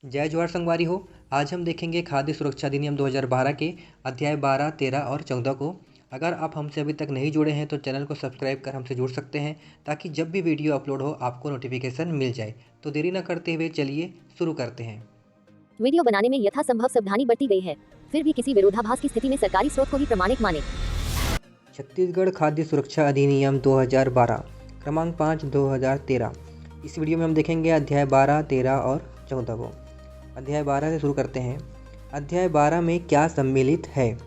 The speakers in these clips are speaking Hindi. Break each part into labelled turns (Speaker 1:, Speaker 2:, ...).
Speaker 1: जय जवाहर संगवारी हो। आज हम देखेंगे खाद्य सुरक्षा अधिनियम 2012 के अध्याय 12, 13 और 14 को। अगर आप हमसे अभी तक नहीं जुड़े हैं तो चैनल को सब्सक्राइब कर हमसे जुड़ सकते हैं, ताकि जब भी वीडियो अपलोड हो आपको नोटिफिकेशन मिल जाए। तो देरी न करते हुए चलिए शुरू करते हैं।
Speaker 2: वीडियो बनाने में यथासंभव सावधानी बरती गई है, फिर भी किसी विरोधाभास की स्थिति में सरकारी स्रोत को ही प्रमाणिक माने।
Speaker 1: छत्तीसगढ़ खाद्य सुरक्षा अधिनियम 2012 क्रमांक 5 2013। इस वीडियो में हम देखेंगे अध्याय 12, 13 और 14 को। अध्याय 12 से शुरू करते हैं। अध्याय 12 में क्या सम्मिलित है?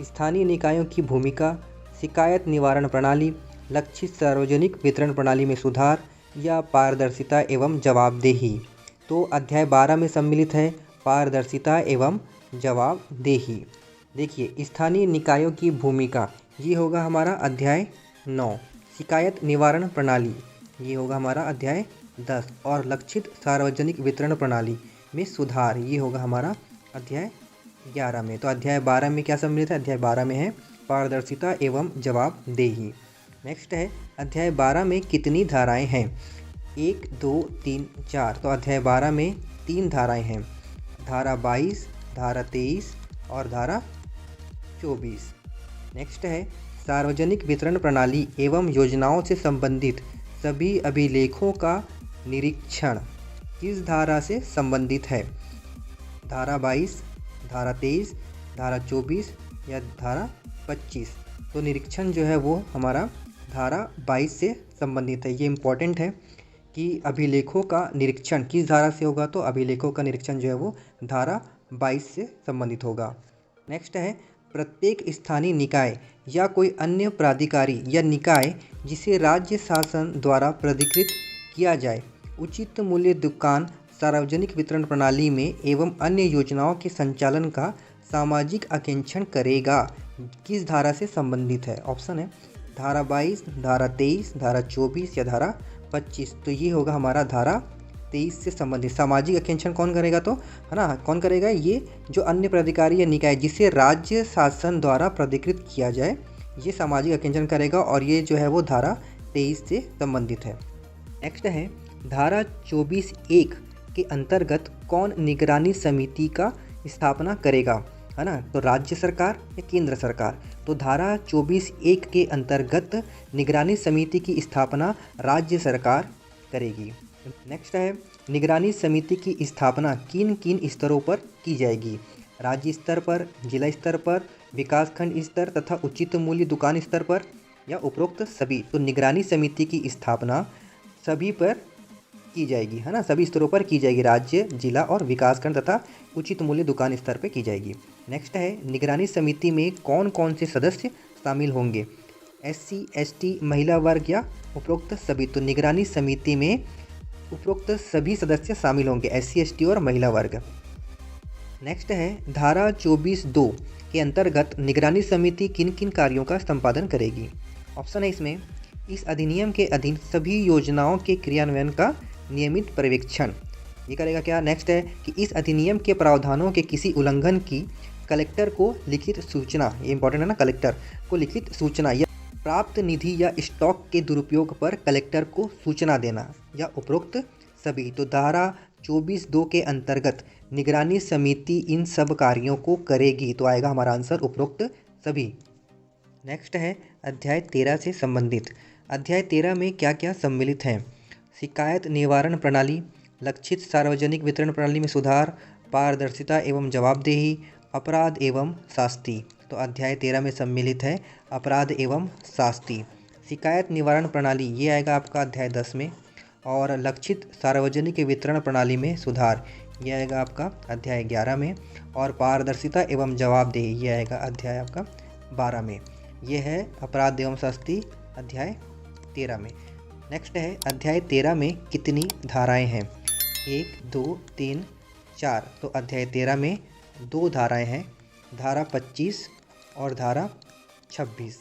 Speaker 1: स्थानीय निकायों की भूमिका, शिकायत निवारण प्रणाली, लक्षित सार्वजनिक वितरण प्रणाली में सुधार या पारदर्शिता एवं जवाबदेही। तो अध्याय 12 में सम्मिलित है पारदर्शिता एवं जवाबदेही। देखिए, स्थानीय निकायों की भूमिका, ये होगा हमारा अध्याय 9। शिकायत निवारण प्रणाली, ये होगा हमारा अध्याय 10। और लक्षित सार्वजनिक वितरण प्रणाली में सुधार, ये होगा हमारा अध्याय 11 में। तो अध्याय 12 में क्या सम्मिलित है? अध्याय 12 में है पारदर्शिता एवं जवाबदेही। नेक्स्ट है अध्याय 12 में कितनी धाराएं हैं? 1, 2, 3, 4। तो अध्याय 12 में 3 धाराएं हैं, धारा 22, धारा 23 और धारा 24। नेक्स्ट है सार्वजनिक वितरण प्रणाली एवं योजनाओं से संबंधित सभी अभिलेखों का निरीक्षण किस धारा से संबंधित है? धारा 22, धारा 23, धारा 24 या धारा 25। तो निरीक्षण जो है वो हमारा धारा 22 से संबंधित है। ये इम्पॉर्टेंट है कि अभिलेखों का निरीक्षण किस धारा से होगा। तो अभिलेखों का निरीक्षण जो है वो धारा 22 से संबंधित होगा। नेक्स्ट है प्रत्येक स्थानीय निकाय या कोई अन्य प्राधिकारी या निकाय जिसे राज्य शासन द्वारा प्राधिकृत किया जाए, उचित मूल्य दुकान सार्वजनिक वितरण प्रणाली में एवं अन्य योजनाओं के संचालन का सामाजिक आकांक्षण करेगा, किस धारा से संबंधित है? ऑप्शन है धारा 22, धारा 23, धारा 24 या धारा 25। तो ये होगा हमारा धारा 23 से संबंधित। सामाजिक आकांक्षण कौन करेगा? तो है ना, कौन करेगा? ये जो अन्य प्राधिकारी या निकाय जिसे राज्य शासन द्वारा प्राधिकृत किया जाए, ये सामाजिक आकांक्षण करेगा, और ये जो है वो धारा 23 से संबंधित है। नेक्स्ट है धारा 24(1) के अंतर्गत कौन निगरानी समिति का स्थापना करेगा, है ना? तो राज्य सरकार या केंद्र सरकार। तो धारा 24(1) के अंतर्गत निगरानी समिति की स्थापना राज्य सरकार करेगी। नेक्स्ट है निगरानी समिति की स्थापना किन किन स्तरों पर की जाएगी? राज्य स्तर पर, जिला स्तर पर, विकासखंड स्तर तथा उचित मूल्य दुकान स्तर पर, या उपरोक्त सभी। तो निगरानी समिति की स्थापना सभी पर की जाएगी, है ना, सभी स्तरों पर की जाएगी। राज्य, जिला और विकासखंड तथा उचित मूल्य दुकान स्तर पर की जाएगी। नेक्स्ट है निगरानी समिति में कौन कौन से सदस्य शामिल होंगे? SC, ST, महिला वर्ग या उपरोक्त सभी। तो निगरानी समिति में उपरोक्त सभी सदस्य शामिल होंगे, SC, ST और महिला वर्ग। नेक्स्ट है धारा 24(2) के अंतर्गत निगरानी समिति किन किन कार्यों का संपादन करेगी? ऑप्शन है इसमें इस अधिनियम के अधीन सभी योजनाओं के क्रियान्वयन का नियमित पर्यवेक्षण, ये करेगा क्या? नेक्स्ट है कि इस अधिनियम के प्रावधानों के किसी उल्लंघन की कलेक्टर को लिखित सूचना, ये इंपॉर्टेंट है ना, कलेक्टर को लिखित सूचना या प्राप्त निधि या स्टॉक के दुरुपयोग पर कलेक्टर को सूचना देना, या उपरोक्त सभी। तो धारा 24(2) के अंतर्गत निगरानी समिति इन सब कार्यों को करेगी। तो आएगा हमारा आंसर उपरोक्त सभी। नेक्स्ट है अध्याय 13 से संबंधित। अध्याय 13 में क्या क्या सम्मिलित है? शिकायत निवारण प्रणाली, लक्षित सार्वजनिक वितरण प्रणाली में सुधार, पारदर्शिता एवं जवाबदेही, अपराध एवं शास्ति। तो अध्याय 13 में सम्मिलित है अपराध एवं शास्ति। शिकायत निवारण प्रणाली, ये आएगा आपका अध्याय 10 में। और लक्षित सार्वजनिक वितरण प्रणाली में सुधार, ये आएगा आपका अध्याय 11 में। और पारदर्शिता एवं जवाबदेही, ये आएगा अध्याय आपका 12 में। ये है अपराध एवं शास्ति अध्याय 13 में। नेक्स्ट है अध्याय 13 में कितनी धाराएं हैं? 1, 2, 3, 4। तो अध्याय 13 में 2 धाराएं हैं, धारा 25 और धारा 26।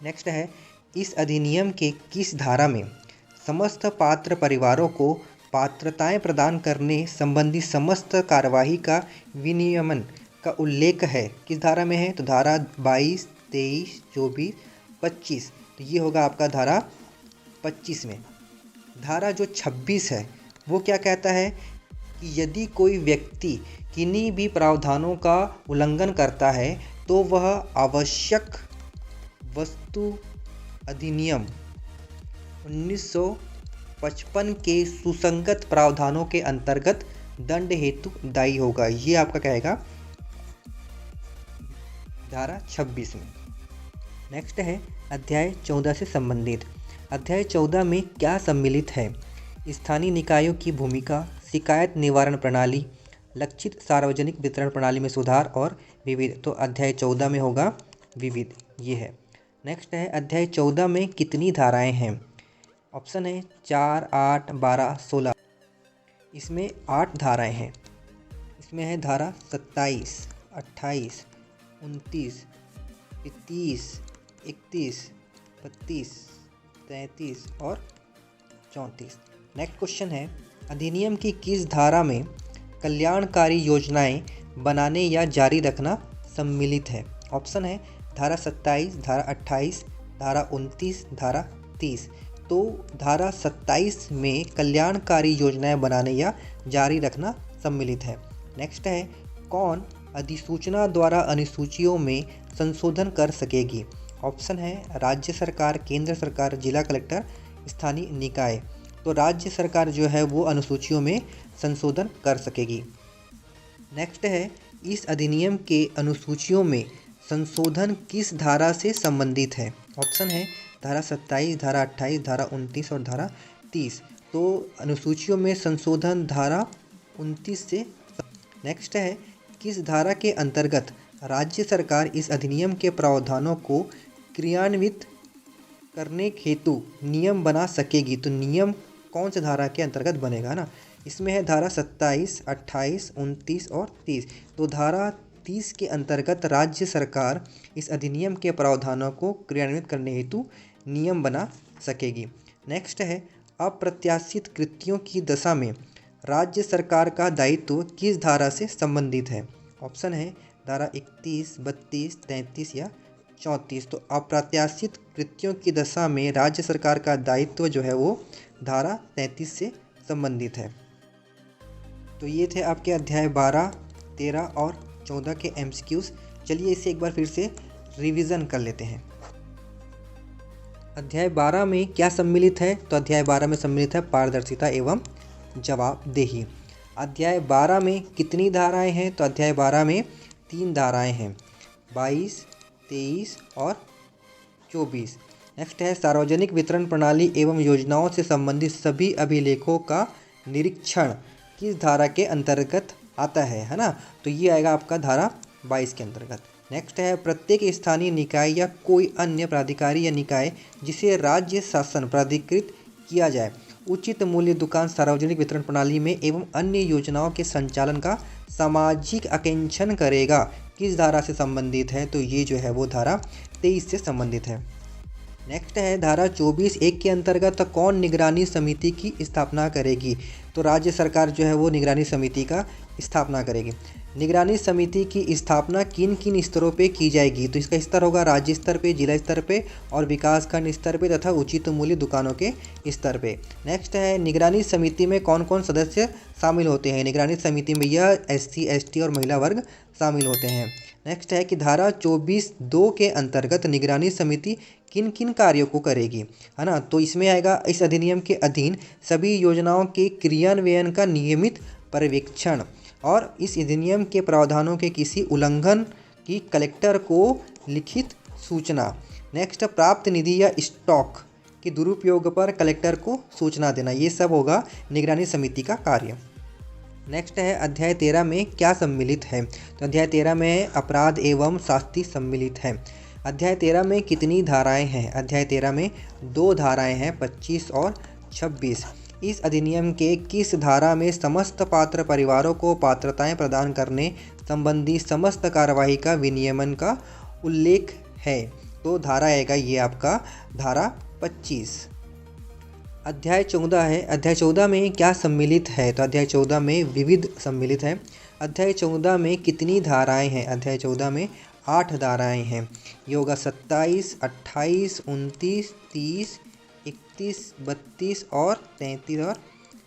Speaker 1: नेक्स्ट है इस अधिनियम के किस धारा में समस्त पात्र परिवारों को पात्रताएं प्रदान करने संबंधी समस्त कार्यवाही का विनियमन का उल्लेख है? किस धारा में है? तो धारा 22, 23, 24, 25। तो ये होगा आपका धारा 25 में। धारा जो 26 है वो क्या कहता है कि यदि कोई व्यक्ति किन्हीं भी प्रावधानों का उल्लंघन करता है तो वह आवश्यक वस्तु अधिनियम 1955 के सुसंगत प्रावधानों के अंतर्गत दंड हेतु दायी होगा। ये आपका कहेगा धारा 26 में। नेक्स्ट है अध्याय 14 से संबंधित। अध्याय 14 में क्या सम्मिलित है? स्थानीय निकायों की भूमिका, शिकायत निवारण प्रणाली, लक्षित सार्वजनिक वितरण प्रणाली में सुधार और विविध। तो अध्याय 14 में होगा विविध, ये है। नेक्स्ट है अध्याय 14 में कितनी धाराएं हैं? ऑप्शन है 4, 8, 12, 16। इसमें 8 धाराएं हैं। इसमें है धारा 27, 28, 29, 30, 31, 32, 33 और 34। नेक्स्ट क्वेश्चन है अधिनियम की किस धारा में कल्याणकारी योजनाएं बनाने या जारी रखना सम्मिलित है? ऑप्शन है धारा 27, धारा 28, धारा 29, धारा 30। तो धारा 27 में कल्याणकारी योजनाएं बनाने या जारी रखना सम्मिलित है। नेक्स्ट है कौन अधिसूचना द्वारा अनुसूचियों में संशोधन कर सकेगी? ऑप्शन है राज्य सरकार, केंद्र सरकार, जिला कलेक्टर, स्थानीय निकाय। तो राज्य सरकार जो है वो अनुसूचियों में संशोधन कर सकेगी। नेक्स्ट है इस अधिनियम के अनुसूचियों में संशोधन किस धारा से संबंधित है? ऑप्शन है धारा 27, धारा 28, धारा 29 और धारा 30। तो अनुसूचियों में संशोधन धारा 29 से। नेक्स्ट है किस धारा के अंतर्गत राज्य सरकार इस अधिनियम के प्रावधानों को क्रियान्वित करने हेतु नियम बना सकेगी? तो नियम कौन सी धारा के अंतर्गत बनेगा ना? इसमें है धारा 27, 28, 29 और 30। तो धारा 30 के अंतर्गत राज्य सरकार इस अधिनियम के प्रावधानों को क्रियान्वित करने हेतु नियम बना सकेगी। नेक्स्ट है अप्रत्याशित कृत्यों की दशा में राज्य सरकार का दायित्व किस धारा से संबंधित है? ऑप्शन है धारा 31, 32, 33 या 34। तो अप्रत्याशित कृत्यों की दशा में राज्य सरकार का दायित्व जो है वो धारा 33 से संबंधित है। तो ये थे आपके अध्याय 12, 13 और 14 के MCQs। चलिए इसे एक बार फिर से रिवीजन कर लेते हैं। अध्याय 12 में क्या सम्मिलित है? तो अध्याय 12 में सम्मिलित है पारदर्शिता एवं जवाबदेही। अध्याय 12 में कितनी धाराएं हैं? तो अध्याय 12 में 3 धाराएं हैं, 22, 23 और 24। नेक्स्ट है सार्वजनिक वितरण प्रणाली एवं योजनाओं से संबंधित सभी अभिलेखों का निरीक्षण किस धारा के अंतर्गत आता है ना? तो ये आएगा आपका धारा 22 के अंतर्गत। नेक्स्ट है प्रत्येक स्थानीय निकाय या कोई अन्य प्राधिकारी या निकाय जिसे राज्य शासन प्राधिकृत किया जाए उचित मूल्य दुकान सार्वजनिक वितरण प्रणाली में एवं अन्य योजनाओं के संचालन का सामाजिक आकांक्षण करेगा किस धारा से संबंधित है? तो ये जो है वो धारा 23 से संबंधित है। नेक्स्ट है धारा 24(1) के अंतर्गत कौन निगरानी समिति की स्थापना करेगी? तो राज्य सरकार जो है वो निगरानी समिति का स्थापना करेगी। निगरानी समिति की स्थापना किन किन स्तरों पे की जाएगी? तो इसका स्तर होगा राज्य स्तर पे, जिला स्तर पे और विकासखंड स्तर पे तथा उचित मूल्य दुकानों के स्तर पे। नेक्स्ट है निगरानी समिति में कौन कौन सदस्य शामिल होते हैं? निगरानी समिति में यह SC, ST और महिला वर्ग शामिल होते हैं। नेक्स्ट है कि धारा 24(2) के अंतर्गत निगरानी समिति किन किन कार्यों को करेगी, है ना? तो इसमें आएगा इस अधिनियम के अधीन सभी योजनाओं के क्रियान्वयन का नियमित पर्यवेक्षण और इस अधिनियम के प्रावधानों के किसी उल्लंघन की कलेक्टर को लिखित सूचना। नेक्स्ट प्राप्त निधि या स्टॉक के दुरुपयोग पर कलेक्टर को सूचना देना। ये सब होगा निगरानी समिति का कार्य। नेक्स्ट है अध्याय 13 में क्या सम्मिलित है? तो अध्याय 13 में अपराध एवं शास्ति सम्मिलित है। अध्याय 13 में कितनी धाराएं हैं? अध्याय 13 में 2 धाराएं हैं, 25 और 26। इस अधिनियम के किस धारा में समस्त पात्र परिवारों को पात्रताएं प्रदान करने संबंधी समस्त कार्यवाही का विनियमन का उल्लेख है? तो धारा आएगा ये आपका धारा 25। अध्याय 14 है। अध्याय 14 में क्या सम्मिलित है? तो अध्याय 14 में विविध सम्मिलित है। अध्याय 14 में कितनी धाराएं हैं? अध्याय 14 में 8 धाराएं हैं। ये होगा 27, 28, 29, 30, 31, 32 और 33 और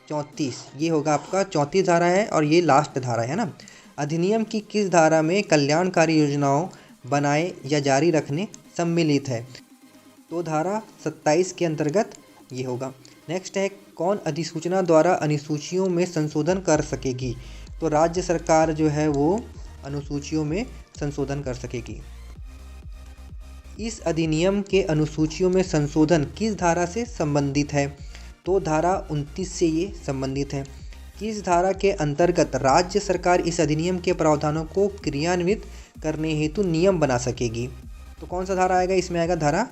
Speaker 1: 34, ये होगा आपका 34 धारा है और ये लास्ट धारा है ना। अधिनियम की किस धारा में कल्याणकारी योजनाओं बनाए या जारी रखने सम्मिलित है? तो धारा 27 के अंतर्गत ये होगा। नेक्स्ट है, कौन अधिसूचना द्वारा अनुसूचियों में संशोधन कर सकेगी? तो राज्य सरकार जो है वो अनुसूचियों में संशोधन कर सकेगी। इस अधिनियम के अनुसूचियों में संशोधन किस धारा से संबंधित है? तो धारा 29 से ये संबंधित है। किस धारा के अंतर्गत राज्य सरकार इस अधिनियम के प्रावधानों को क्रियान्वित करने हेतु नियम बना सकेगी? तो कौन सा धारा आएगा? इसमें आएगा धारा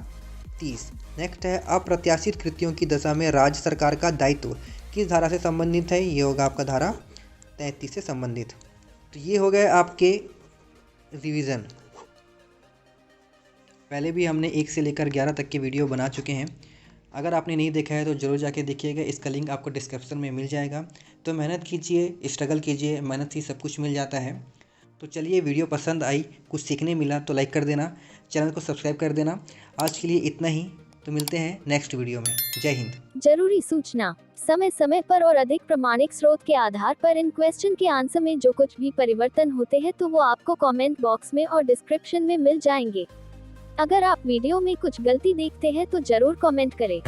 Speaker 1: 30। नेक्स्ट है, अप्रत्याशित कृत्यों की दशा में राज्य सरकार का दायित्व किस धारा से संबंधित है? ये होगा आपका धारा 33 से संबंधित। तो ये हो गए आपके रिवीजन। पहले भी हमने 1 से लेकर 11 तक के वीडियो बना चुके हैं। अगर आपने नहीं देखा है तो ज़रूर जाके देखिएगा, इसका लिंक आपको डिस्क्रिप्शन में मिल जाएगा। तो मेहनत कीजिए, स्ट्रगल कीजिए, मेहनत से सब कुछ मिल जाता है। तो चलिए, वीडियो पसंद आई, कुछ सीखने मिला तो लाइक कर देना, चैनल को सब्सक्राइब कर देना। आज के लिए इतना ही, तो मिलते हैं नेक्स्ट वीडियो में। जय हिंद।
Speaker 2: जरूरी सूचना, समय समय पर और अधिक प्रमाणिक स्रोत के आधार पर इन क्वेश्चन के आंसर में जो कुछ भी परिवर्तन होते हैं तो वो आपको कमेंट बॉक्स में और डिस्क्रिप्शन में मिल जाएंगे। अगर आप वीडियो में कुछ गलती देखते हैं तो जरूर कमेंट करें।